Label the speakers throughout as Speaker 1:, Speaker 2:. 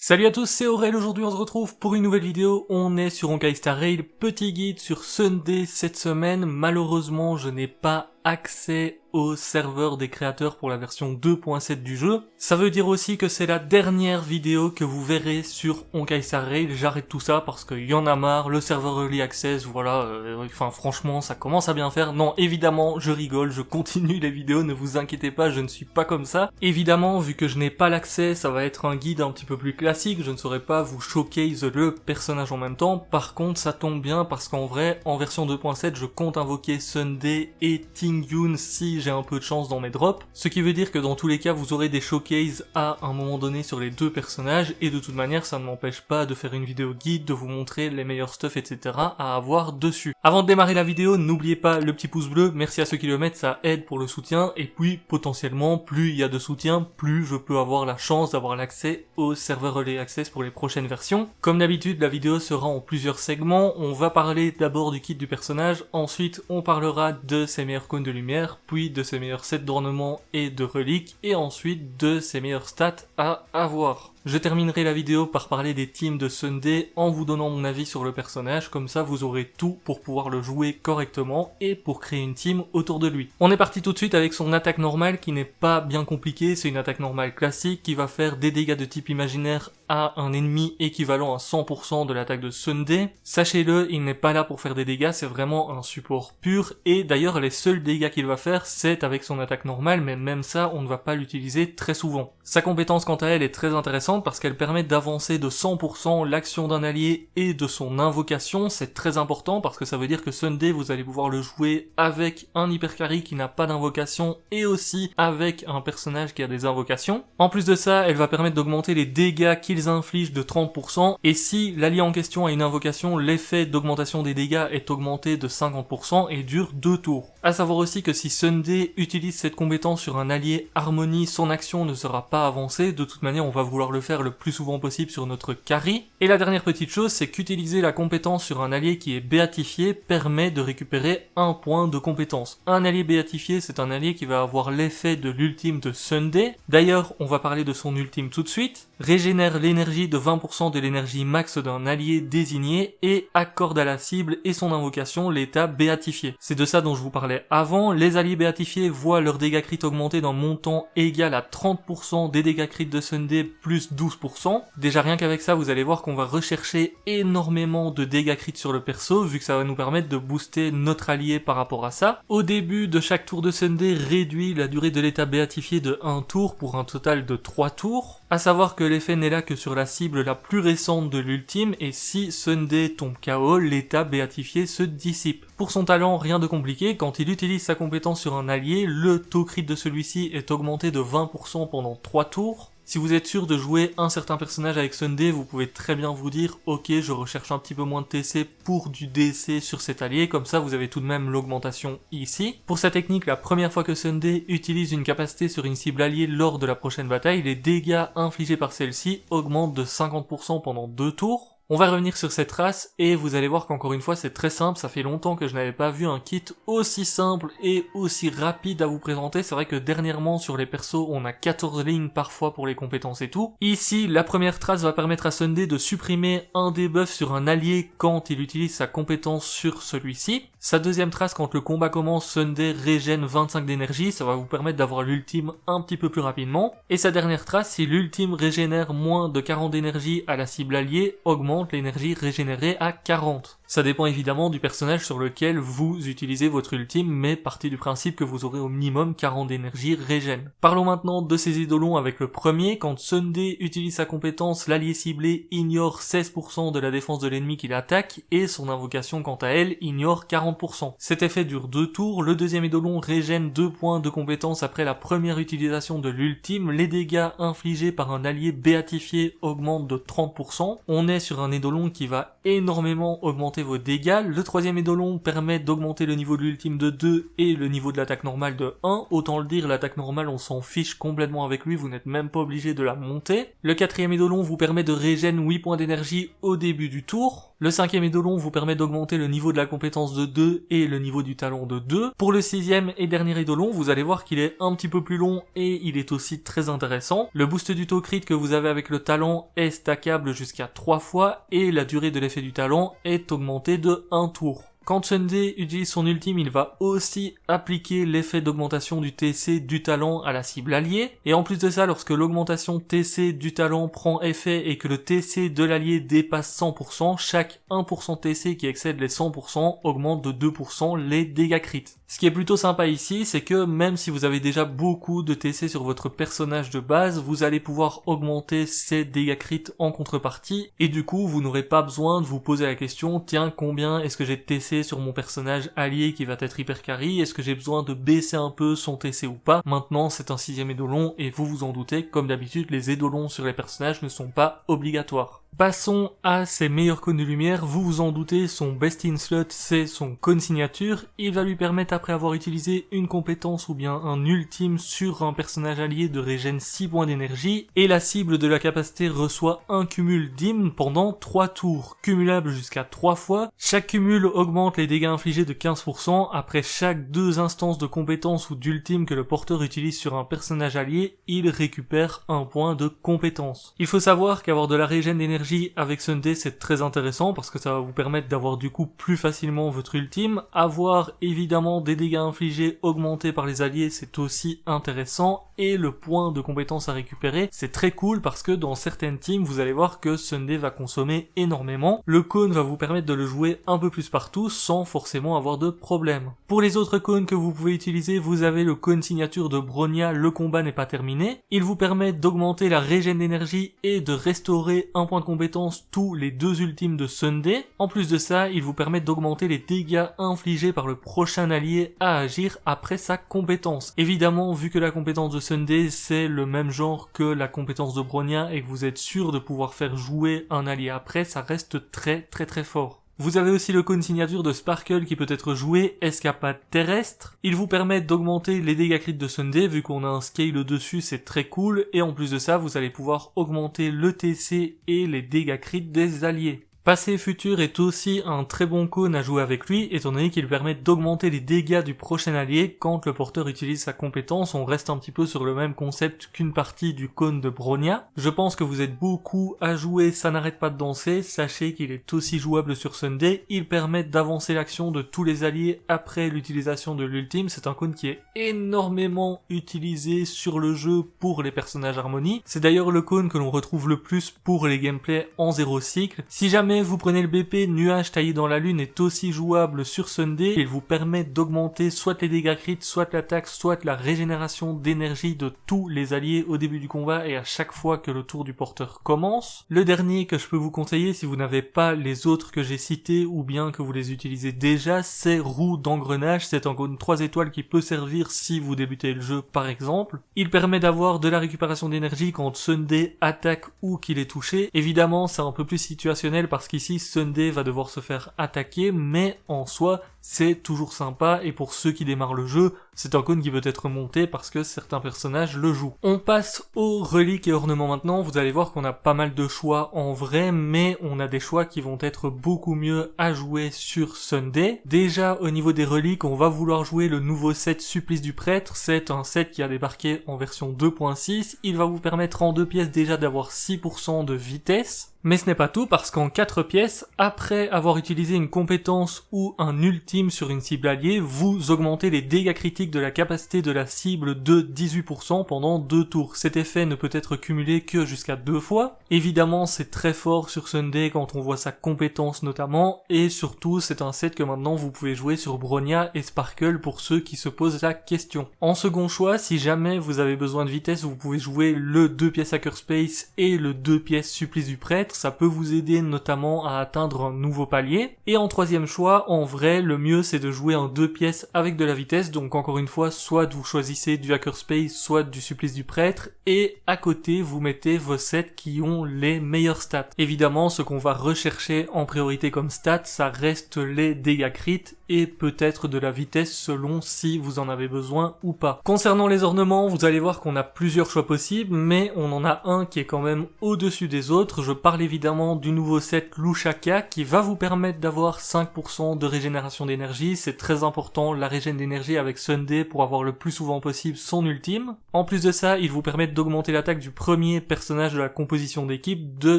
Speaker 1: Salut à tous, c'est Aurel, aujourd'hui on se retrouve pour une nouvelle vidéo, on est sur Honkai Star Rail, petit guide sur Sunday cette semaine. Malheureusement je n'ai pas accès au serveur des créateurs pour la version 2.7 du jeu. Ça veut dire aussi que c'est la dernière vidéo que vous verrez sur Honkai Star Rail. J'arrête tout ça parce qu'il y en a marre, le serveur Early Access, voilà, enfin franchement ça commence à bien faire. Non, évidemment, je rigole, je continue les vidéos, ne vous inquiétez pas, je ne suis pas comme ça. Évidemment, vu que je n'ai pas l'accès, ça va être un guide un petit peu plus classique, je ne saurais pas vous showcase le personnage en même temps. Par contre, ça tombe bien parce qu'en vrai, en version 2.7, je compte invoquer Sunday et Ting Yun si j'ai un peu de chance dans mes drops, ce qui veut dire que dans tous les cas vous aurez des showcases à un moment donné sur les deux personnages, et de toute manière ça ne m'empêche pas de faire une vidéo guide, de vous montrer les meilleurs stuff etc à avoir dessus. Avant de démarrer la vidéo, n'oubliez pas le petit pouce bleu, merci à ceux qui le mettent, ça aide pour le soutien, et puis potentiellement plus il y a de soutien, plus je peux avoir la chance d'avoir l'accès au serveur Early Access pour les prochaines versions. Comme d'habitude la vidéo sera en plusieurs segments, on va parler d'abord du kit du personnage, ensuite on parlera de ses meilleurs cônes de lumière, puis de ses meilleurs sets d'ornements et de reliques, et ensuite de ses meilleures stats à avoir. Je terminerai la vidéo par parler des teams de Sunday en vous donnant mon avis sur le personnage, comme ça vous aurez tout pour pouvoir le jouer correctement et pour créer une team autour de lui. On est parti tout de suite avec son attaque normale qui n'est pas bien compliquée, c'est une attaque normale classique qui va faire des dégâts de type imaginaire à un ennemi équivalent à 100% de l'attaque de Sunday. Sachez-le, il n'est pas là pour faire des dégâts, c'est vraiment un support pur, et d'ailleurs les seuls dégâts qu'il va faire c'est avec son attaque normale, mais même ça on ne va pas l'utiliser très souvent. Sa compétence quant à elle est très intéressante parce qu'elle permet d'avancer de 100% l'action d'un allié et de son invocation. C'est très important parce que ça veut dire que Sunday vous allez pouvoir le jouer avec un hyper carry qui n'a pas d'invocation et aussi avec un personnage qui a des invocations. En plus de ça, elle va permettre d'augmenter les dégâts qu'ils infligent de 30%, et si l'allié en question a une invocation, l'effet d'augmentation des dégâts est augmenté de 50% et dure 2 tours. A savoir aussi que si Sunday utilise cette compétence sur un allié Harmonie, son action ne sera pas avancée, de toute manière on va vouloir le faire le plus souvent possible sur notre carry. Et la dernière petite chose, c'est qu'utiliser la compétence sur un allié qui est béatifié permet de récupérer un point de compétence. Un allié béatifié, c'est un allié qui va avoir l'effet de l'ultime de Sunday. D'ailleurs, on va parler de son ultime tout de suite. Régénère l'énergie de 20% de l'énergie max d'un allié désigné et accorde à la cible et son invocation l'état béatifié. C'est de ça dont je vous parlais avant. Les alliés béatifiés voient leur dégâts crit augmenter d'un montant égal à 30% des dégâts crit de Sunday plus 12%. Déjà rien qu'avec ça, vous allez voir qu'on va rechercher énormément de dégâts crit sur le perso, vu que ça va nous permettre de booster notre allié par rapport à ça. Au début de chaque tour de Sunday, réduit la durée de l'état béatifié de 1 tour pour un total de 3 tours. À savoir que l'effet n'est là que sur la cible la plus récente de l'ultime, et si Sunday tombe KO, l'état béatifié se dissipe. Pour son talent, rien de compliqué, quand il utilise sa compétence sur un allié, le taux crit de celui-ci est augmenté de 20% pendant 3 tours. Si vous êtes sûr de jouer un certain personnage avec Sunday, vous pouvez très bien vous dire « Ok, je recherche un petit peu moins de TC pour du DC sur cet allié », comme ça vous avez tout de même l'augmentation ici. Pour sa technique, la première fois que Sunday utilise une capacité sur une cible alliée lors de la prochaine bataille, les dégâts infligés par celle-ci augmentent de 50% pendant 2 tours. On va revenir sur cette race et vous allez voir qu'encore une fois c'est très simple, ça fait longtemps que je n'avais pas vu un kit aussi simple et aussi rapide à vous présenter. C'est vrai que dernièrement sur les persos on a 14 lignes parfois pour les compétences et tout. Ici la première trace va permettre à Sunday de supprimer un debuff sur un allié quand il utilise sa compétence sur celui-ci. Sa deuxième trace, quand le combat commence, Sunday régène 25 d'énergie, ça va vous permettre d'avoir l'ultime un petit peu plus rapidement. Et sa dernière trace, si l'ultime régénère moins de 40 d'énergie à la cible alliée, augmente l'énergie régénérée à 40. Ça dépend évidemment du personnage sur lequel vous utilisez votre ultime, mais partez du principe que vous aurez au minimum 40 d'énergie régène. Parlons maintenant de ces idolons avec le premier. Quand Sunday utilise sa compétence, l'allié ciblé ignore 16% de la défense de l'ennemi qu'il attaque, et son invocation quant à elle ignore 40%. Cet effet dure 2 tours, le deuxième idolon régène 2 points de compétence après la première utilisation de l'ultime, les dégâts infligés par un allié béatifié augmentent de 30%. On est sur un idolon qui va énormément augmenter vos dégâts. Le troisième idolon permet d'augmenter le niveau de l'ultime de 2 et le niveau de l'attaque normale de 1. Autant le dire, l'attaque normale on s'en fiche complètement avec lui, vous n'êtes même pas obligé de la monter. Le quatrième idolon vous permet de régénérer 8 points d'énergie au début du tour. Le 5e eidolon vous permet d'augmenter le niveau de la compétence de 2 et le niveau du talent de 2. Pour le 6e et dernier eidolon, vous allez voir qu'il est un petit peu plus long et il est aussi très intéressant. Le boost du taux crit que vous avez avec le talent est stackable jusqu'à 3 fois et la durée de l'effet du talent est augmentée de 1 tour. Quand Sunday utilise son ultime, il va aussi appliquer l'effet d'augmentation du TC du talent à la cible alliée. Et en plus de ça, lorsque l'augmentation TC du talent prend effet et que le TC de l'allié dépasse 100%, chaque 1% TC qui excède les 100% augmente de 2% les dégâts crits. Ce qui est plutôt sympa ici, c'est que même si vous avez déjà beaucoup de TC sur votre personnage de base, vous allez pouvoir augmenter ces dégâts crits en contrepartie, et du coup vous n'aurez pas besoin de vous poser la question, tiens, combien est-ce que j'ai de TC sur mon personnage allié qui va être hyper carry, est-ce que j'ai besoin de baisser un peu son TC ou pas? Maintenant c'est un 6e eidolon, et vous vous en doutez, comme d'habitude les eidolons sur les personnages ne sont pas obligatoires. Passons à ses meilleurs cônes de lumière. Vous vous en doutez, son best in slot, c'est son cône signature. Il va lui permettre, après avoir utilisé une compétence ou bien un ultime sur un personnage allié, de régène 6 points d'énergie. Et la cible de la capacité reçoit un cumul d'hymne pendant 3 tours, cumulable jusqu'à 3 fois. Chaque cumul augmente les dégâts infligés de 15%. Après chaque 2 instances de compétence ou d'ultime que le porteur utilise sur un personnage allié, il récupère un point de compétence. Il faut savoir qu'avoir de la régène d'énergie avec Sunday c'est très intéressant parce que ça va vous permettre d'avoir du coup plus facilement votre ultime. Avoir évidemment des dégâts infligés augmentés par les alliés c'est aussi intéressant, et le point de compétence à récupérer c'est très cool parce que dans certaines teams vous allez voir que Sunday va consommer énormément. Le cône va vous permettre de le jouer un peu plus partout sans forcément avoir de problème. Pour les autres cônes que vous pouvez utiliser, vous avez le cône signature de Bronya, le combat n'est pas terminé. Il vous permet d'augmenter la régène d'énergie et de restaurer un point de compétence tous les 2 ultimes de Sunday. En plus de ça, il vous permet d'augmenter les dégâts infligés par le prochain allié à agir après sa compétence. Évidemment, vu que la compétence de Sunday c'est le même genre que la compétence de Bronya et que vous êtes sûr de pouvoir faire jouer un allié après, ça reste très fort. Vous avez aussi le cône signature de Sparkle qui peut être joué escapade terrestre. Il vous permet d'augmenter les dégâts crits de Sunday, vu qu'on a un scale dessus, c'est très cool, et en plus de ça, vous allez pouvoir augmenter le TC et les dégâts crits des alliés. Passé et futur est aussi un très bon cône à jouer avec lui, étant donné qu'il permet d'augmenter les dégâts du prochain allié quand le porteur utilise sa compétence. On reste un petit peu sur le même concept qu'une partie du cône de Bronya. Je pense que vous êtes beaucoup à jouer Ça n'arrête pas de danser, sachez qu'il est aussi jouable sur Sunday. Il permet d'avancer l'action de tous les alliés après l'utilisation de l'ultime. C'est un cône qui est énormément utilisé sur le jeu pour les personnages Harmonie. C'est d'ailleurs le cône que l'on retrouve le plus pour les gameplays en 0 cycle. Si jamais vous prenez le BP, Nuage taillé dans la lune est aussi jouable sur Sunday. Il vous permet d'augmenter soit les dégâts crits, soit l'attaque, soit la régénération d'énergie de tous les alliés au début du combat et à chaque fois que le tour du porteur commence. Le dernier que je peux vous conseiller si vous n'avez pas les autres que j'ai cités ou bien que vous les utilisez déjà, c'est Roue d'engrenage. C'est un cône 3 étoiles qui peut servir si vous débutez le jeu par exemple. Il permet d'avoir de la récupération d'énergie quand Sunday attaque ou qu'il est touché. Évidemment c'est un peu plus situationnel parce qu'ici Sunday va devoir se faire attaquer, mais en soi c'est toujours sympa, et pour ceux qui démarrent le jeu, c'est un cône qui peut être monté parce que certains personnages le jouent. On passe aux reliques et ornements maintenant. Vous allez voir qu'on a pas mal de choix en vrai, mais on a des choix qui vont être beaucoup mieux à jouer sur Sunday. Déjà au niveau des reliques, on va vouloir jouer le nouveau set Supplice du Prêtre. C'est un set qui a débarqué en version 2.6. Il va vous permettre en 2 pièces déjà d'avoir 6% de vitesse. Mais ce n'est pas tout, parce qu'en 4 pièces, après avoir utilisé une compétence ou un ultime sur une cible alliée, vous augmentez les dégâts critiques de la capacité de la cible de 18% pendant 2 tours. Cet effet ne peut être cumulé que jusqu'à 2 fois. Évidemment, c'est très fort sur Sunday quand on voit sa compétence notamment, et surtout, c'est un set que maintenant vous pouvez jouer sur Bronya et Sparkle pour ceux qui se posent la question. En second choix, si jamais vous avez besoin de vitesse, vous pouvez jouer le 2 pièces Hackerspace et le 2 pièces Supplice du Prêtre. Ça peut vous aider notamment à atteindre un nouveau palier. Et en troisième choix, en vrai, le mieux c'est de jouer en 2 pièces avec de la vitesse. Donc encore une fois, soit vous choisissez du Hackerspace, soit du Supplice du Prêtre, et à côté vous mettez vos sets qui ont les meilleures stats. Évidemment, ce qu'on va rechercher en priorité comme stats, ça reste les dégâts crits et peut-être de la vitesse selon si vous en avez besoin ou pas. Concernant les ornements, vous allez voir qu'on a plusieurs choix possibles, mais on en a un qui est quand même au-dessus des autres. Je parle évidemment du nouveau set Lushaka qui va vous permettre d'avoir 5% de régénération d'énergie. C'est très important, la régène d'énergie avec Sunday pour avoir le plus souvent possible son ultime. En plus de ça, il vous permet d'augmenter l'attaque du premier personnage de la composition d'équipe de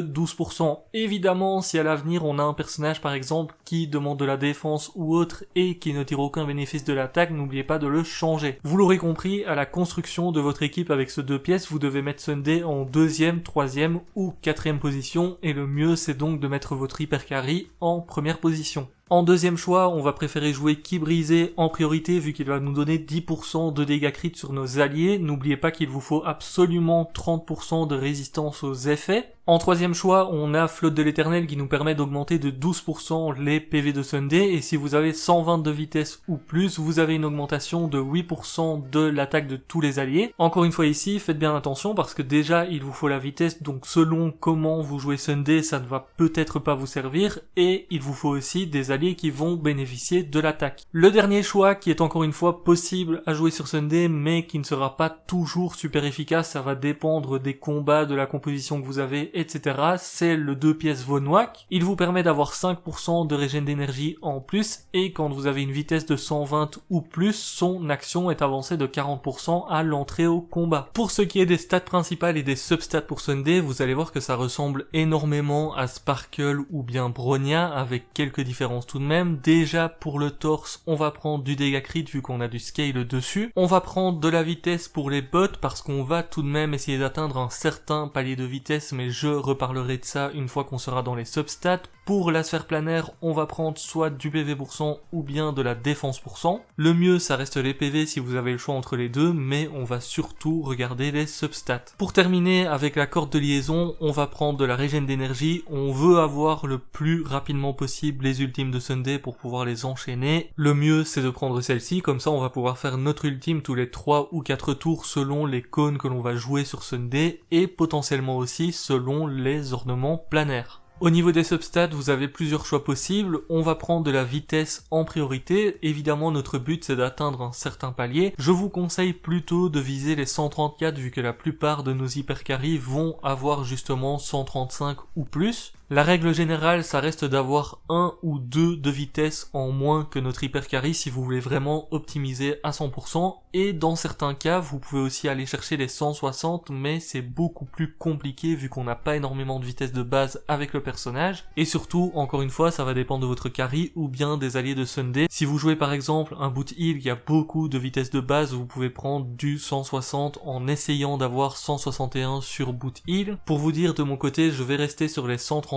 Speaker 1: 12%. Évidemment, si à l'avenir on a un personnage par exemple qui demande de la défense ou autre et qui ne tire aucun bénéfice de l'attaque, n'oubliez pas de le changer. Vous l'aurez compris, à la construction de votre équipe avec ce 2 pièces, vous devez mettre Sunday en 2e, 3e ou 4e position, et le mieux c'est donc de mettre votre hyper carry en première position. En deuxième choix, on va préférer jouer Ki brisé en priorité vu qu'il va nous donner 10% de dégâts crit sur nos alliés. N'oubliez pas qu'il vous faut absolument 30% de résistance aux effets. En troisième choix, on a Flotte de l'Éternel qui nous permet d'augmenter de 12% les PV de Sunday, et si vous avez 120 de vitesse ou plus, vous avez une augmentation de 8% de l'attaque de tous les alliés. Encore une fois ici, faites bien attention parce que déjà il vous faut la vitesse, donc selon comment vous jouez Sunday, ça ne va peut-être pas vous servir, et il vous faut aussi des alliés qui vont bénéficier de l'attaque. Le dernier choix qui est encore une fois possible à jouer sur Sunday, mais qui ne sera pas toujours super efficace, ça va dépendre des combats, de la composition que vous avez, etc. C'est le 2 pièces Von Wack. Il vous permet d'avoir 5% de régène d'énergie en plus, et quand vous avez une vitesse de 120 ou plus, son action est avancée de 40% à l'entrée au combat. Pour ce qui est des stats principales et des substats pour Sunday, vous allez voir que ça ressemble énormément à Sparkle ou bien Bronya, avec quelques différences tout de même. Déjà pour le torse, on va prendre du dégât crit vu qu'on a du scale dessus. On va prendre de la vitesse pour les bottes parce qu'on va tout de même essayer d'atteindre un certain palier de vitesse, mais je reparlerai de ça une fois qu'on sera dans les substats. Pour la sphère planaire, on va prendre soit du PV % ou bien de la défense %. Le mieux, ça reste les PV si vous avez le choix entre les deux, mais on va surtout regarder les substats. Pour terminer avec la corde de liaison, on va prendre de la régène d'énergie. On veut avoir le plus rapidement possible les ultimes de Sunday pour pouvoir les enchaîner. Le mieux, c'est de prendre celle-ci, comme ça on va pouvoir faire notre ultime tous les 3 ou 4 tours selon les cônes que l'on va jouer sur Sunday, et potentiellement aussi selon les ornements planaires. Au niveau des substats, vous avez plusieurs choix possibles. On va prendre de la vitesse en priorité. Évidemment, notre but, c'est d'atteindre un certain palier. Je vous conseille plutôt de viser les 134 vu que la plupart de nos hypercarries vont avoir justement 135 ou plus. La règle générale, ça reste d'avoir 1 ou 2 de vitesse en moins que notre hypercarry si vous voulez vraiment optimiser à 100%. Et dans certains cas, vous pouvez aussi aller chercher les 160, mais c'est beaucoup plus compliqué vu qu'on n'a pas énormément de vitesse de base avec le personnage. Et surtout, encore une fois, ça va dépendre de votre carry ou bien des alliés de Sunday. Si vous jouez par exemple un boot heal qui a beaucoup de vitesse de base, vous pouvez prendre du 160 en essayant d'avoir 161 sur boot heal. Pour vous dire, de mon côté, je vais rester sur les 134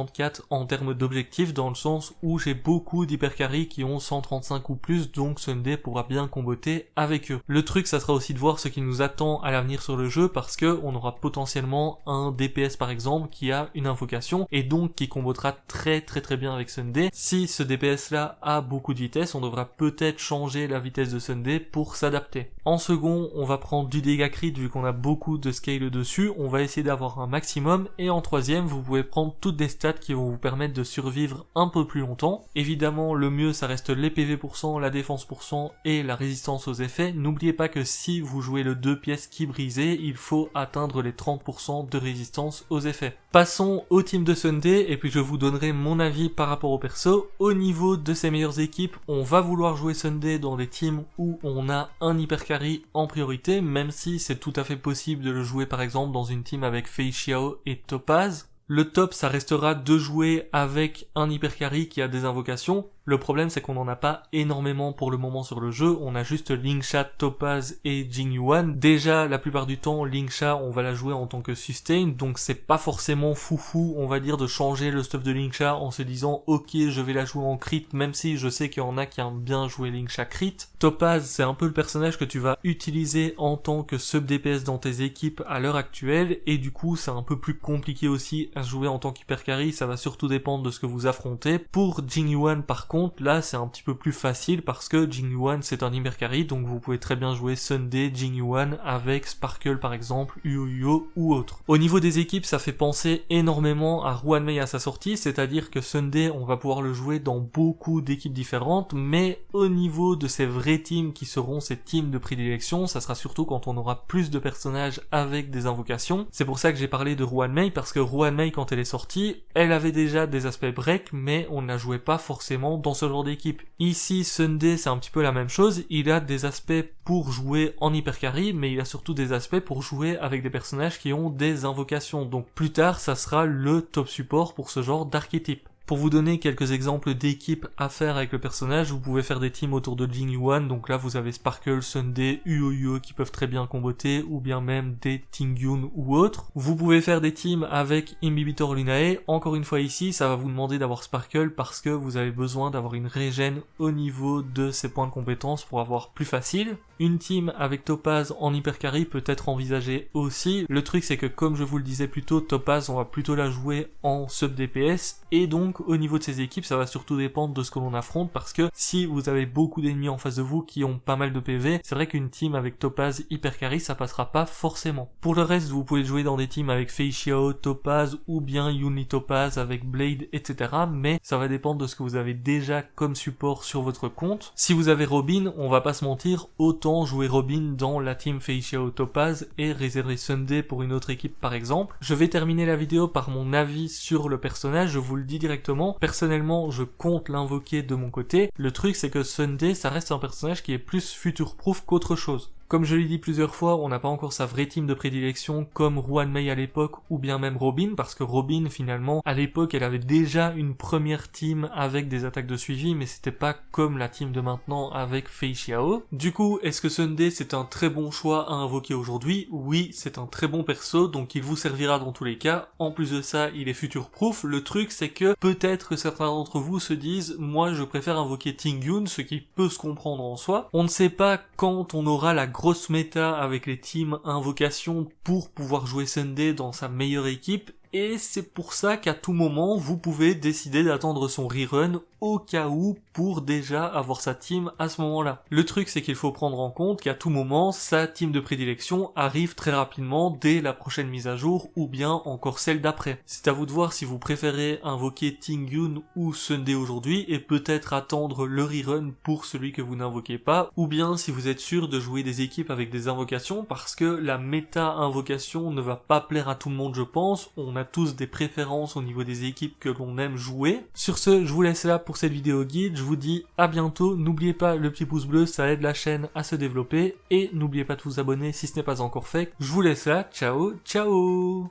Speaker 1: en termes d'objectifs, dans le sens où j'ai beaucoup d'hypercarry qui ont 135 ou plus, donc Sunday pourra bien comboter avec eux. Le truc, ça sera aussi de voir ce qui nous attend à l'avenir sur le jeu, parce que on aura potentiellement un DPS par exemple qui a une invocation et donc qui combotera très bien avec Sunday. Si ce DPS là a beaucoup de vitesse, on devra peut-être changer la vitesse de Sunday pour s'adapter. En second, on va prendre du dégât crit vu qu'on a beaucoup de scale dessus, on va essayer d'avoir un maximum, et en troisième, vous pouvez prendre toutes des stats qui vont vous permettre de survivre un peu plus longtemps. Évidemment, le mieux, ça reste les PV %, la défense % et la résistance aux effets. N'oubliez pas que si vous jouez le 2 pièces Ki brisé, il faut atteindre les 30% de résistance aux effets. Passons au team de Sunday, et puis je vous donnerai mon avis par rapport au perso. Au niveau de ses meilleures équipes, on va vouloir jouer Sunday dans des teams où on a un hypercarry en priorité, même si c'est tout à fait possible de le jouer par exemple dans une team avec Fei Xiao et Topaz. Le top, ça restera de jouer avec un hypercarry qui a des invocations. Le problème, c'est qu'on n'en a pas énormément pour le moment sur le jeu. On a juste Lingsha, Topaz et Jingyuan. Déjà, la plupart du temps, Lingsha, on va la jouer en tant que sustain, donc c'est pas forcément foufou, on va dire, de changer le stuff de Lingsha en se disant « Ok, je vais la jouer en crit », même si je sais qu'il y en a qui aiment bien jouer Lingsha crit. Topaz, c'est un peu le personnage que tu vas utiliser en tant que sub DPS dans tes équipes à l'heure actuelle, et du coup, c'est un peu plus compliqué aussi à jouer en tant qu'hypercarry, ça va surtout dépendre de ce que vous affrontez. Pour Jingyuan, par contre, contre là c'est un petit peu plus facile parce que Jingyuan c'est un hyper carry, donc vous pouvez très bien jouer Sunday, Jingyuan avec Sparkle par exemple, Uoyo ou autre. Au niveau des équipes, ça fait penser énormément à Ruanmei à sa sortie, c'est-à-dire que Sunday on va pouvoir le jouer dans beaucoup d'équipes différentes, mais au niveau de ces vrais teams qui seront ces teams de prédilection, ça sera surtout quand on aura plus de personnages avec des invocations. C'est pour ça que j'ai parlé de Ruanmei, parce que Ruanmei quand elle est sortie, elle avait déjà des aspects break, mais on ne la jouait pas forcément dans ce genre d'équipe. Ici, Sunday c'est un petit peu la même chose, il a des aspects pour jouer en hyper carry, mais il a surtout des aspects pour jouer avec des personnages qui ont des invocations, donc plus tard ça sera le top support pour ce genre d'archétype. Pour vous donner quelques exemples d'équipes à faire avec le personnage, vous pouvez faire des teams autour de Jingyuan, donc là vous avez Sparkle, Sunday, Uoyo qui peuvent très bien comboter, ou bien même des Tingyun ou autres. Vous pouvez faire des teams avec Imbibitor Lunae, encore une fois ici ça va vous demander d'avoir Sparkle parce que vous avez besoin d'avoir une régène au niveau de ses points de compétence pour avoir plus facile. Une team avec Topaz en hyper carry peut être envisagée aussi. Le truc c'est que comme je vous le disais plus tôt, Topaz on va plutôt la jouer en sub DPS, et donc au niveau de ces équipes ça va surtout dépendre de ce que l'on affronte, parce que si vous avez beaucoup d'ennemis en face de vous qui ont pas mal de PV, c'est vrai qu'une team avec Topaz hyper carry ça passera pas forcément. Pour le reste vous pouvez jouer dans des teams avec Fei Xiao, Topaz ou bien Yuni Topaz avec Blade etc, mais ça va dépendre de ce que vous avez déjà comme support sur votre compte. Si vous avez Robin, on va pas se mentir, autant jouer Robin dans la team Fei Xiao Topaz et réserver Sunday pour une autre équipe par exemple. Je vais terminer la vidéo par mon avis sur le personnage, je vous le dis directement, personnellement je compte l'invoquer de mon côté. Le truc c'est que Sunday ça reste un personnage qui est plus future-proof qu'autre chose. Comme je l'ai dit plusieurs fois, on n'a pas encore sa vraie team de prédilection comme Ruanmei à l'époque ou bien même Robin, parce que Robin finalement à l'époque elle avait déjà une première team avec des attaques de suivi, mais c'était pas comme la team de maintenant avec Fei Xiao. Du coup, est-ce que Sunday c'est un très bon choix à invoquer aujourd'hui? Oui, c'est un très bon perso, donc il vous servira dans tous les cas. En plus de ça, il est future proof. Le truc c'est que peut-être que certains d'entre vous se disent moi je préfère invoquer Tingyun, ce qui peut se comprendre en soi. On ne sait pas quand on aura la grosse méta avec les teams invocation pour pouvoir jouer Sunday dans sa meilleure équipe, et c'est pour ça qu'à tout moment vous pouvez décider d'attendre son rerun au cas où pour déjà avoir sa team à ce moment-là. Le truc c'est qu'il faut prendre en compte qu'à tout moment sa team de prédilection arrive très rapidement dès la prochaine mise à jour ou bien encore celle d'après. C'est à vous de voir si vous préférez invoquer Tingyun ou Sunday aujourd'hui et peut-être attendre le rerun pour celui que vous n'invoquez pas, ou bien si vous êtes sûr de jouer des équipes avec des invocations, parce que la méta invocation ne va pas plaire à tout le monde je pense, on a tous des préférences au niveau des équipes que l'on aime jouer. Sur ce, je vous laisse là pour cette vidéo guide, je vous dis à bientôt, n'oubliez pas le petit pouce bleu, ça aide la chaîne à se développer, et n'oubliez pas de vous abonner si ce n'est pas encore fait. Je vous laisse là, ciao, ciao.